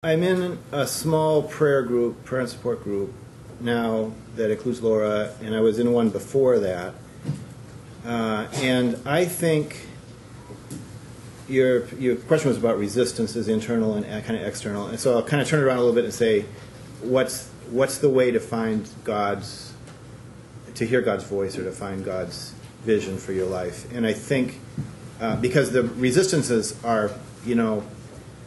I'm in a small prayer and support group now that includes Laura, and I was in one before that. And I think your question was about resistances, internal and kind of external. And so I'll kind of turn it around a little bit and say, what's the way to hear God's voice or to find God's vision for your life? And I think because the resistances are,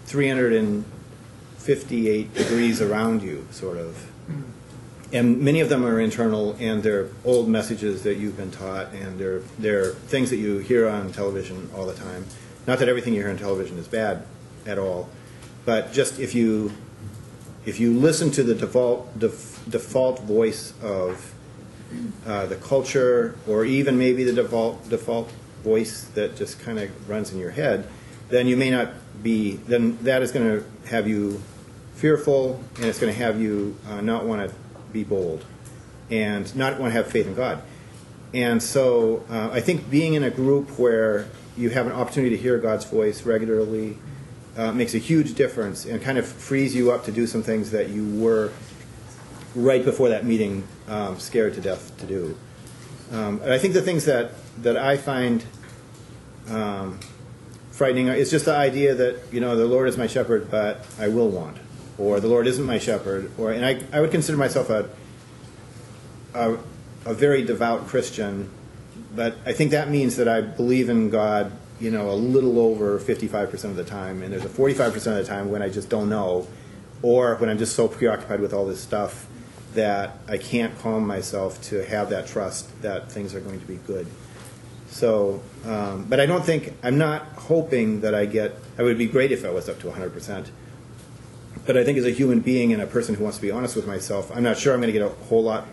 358 degrees around you, sort of. And many of them are internal, and they're old messages that you've been taught, and they're things that you hear on television all the time. Not that everything you hear on television is bad at all, but just if you listen to the default voice of the culture, or even maybe the default voice that just kind of runs in your head, then you may not be. Then that is going to have you fearful, and it's going to have you not want to be bold and not want to have faith in God. And so I think being in a group where you have an opportunity to hear God's voice regularly makes a huge difference and kind of frees you up to do some things that you were right before that meeting scared to death to do. And I think the things that I find frightening is just the idea that, the Lord is my shepherd, but I will want. Or the Lord isn't my shepherd. And I would consider myself a very devout Christian, but I think that means that I believe in God, a little over 55% of the time, and there's a 45% of the time when I just don't know, or when I'm just so preoccupied with all this stuff that I can't calm myself to have that trust that things are going to be good. So, but I'm not hoping that it would be great if I was up to 100%. But I think as a human being and a person who wants to be honest with myself, I'm not sure I'm going to get a whole lot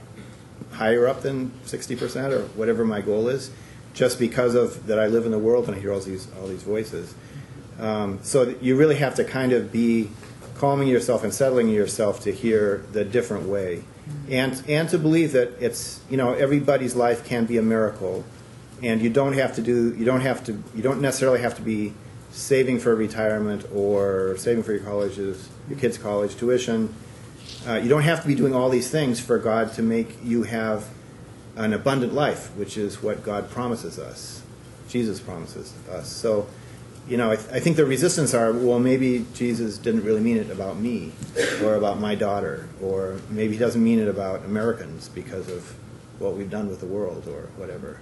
higher up than 60% or whatever my goal is, just because of that I live in the world and I hear all these voices. So you really have to kind of be calming yourself and settling yourself to hear the different way, and to believe that it's everybody's life can be a miracle, and you don't necessarily have to be saving for retirement or saving for your kids' college tuition. You don't have to be doing all these things for God to make you have an abundant life, which is what God promises us. Jesus promises us. So, I think the resistance are, well, maybe Jesus didn't really mean it about me or about my daughter, or maybe he doesn't mean it about Americans because of what we've done with the world or whatever.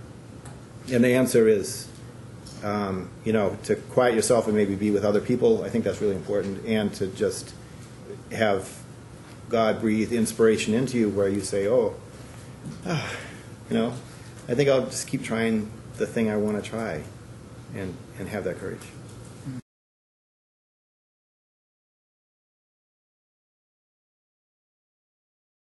And the answer is, to quiet yourself and maybe be with other people. I think that's really important, and to just have God breathe inspiration into you where you say, I think I'll just keep trying the thing I want to try, and have that courage.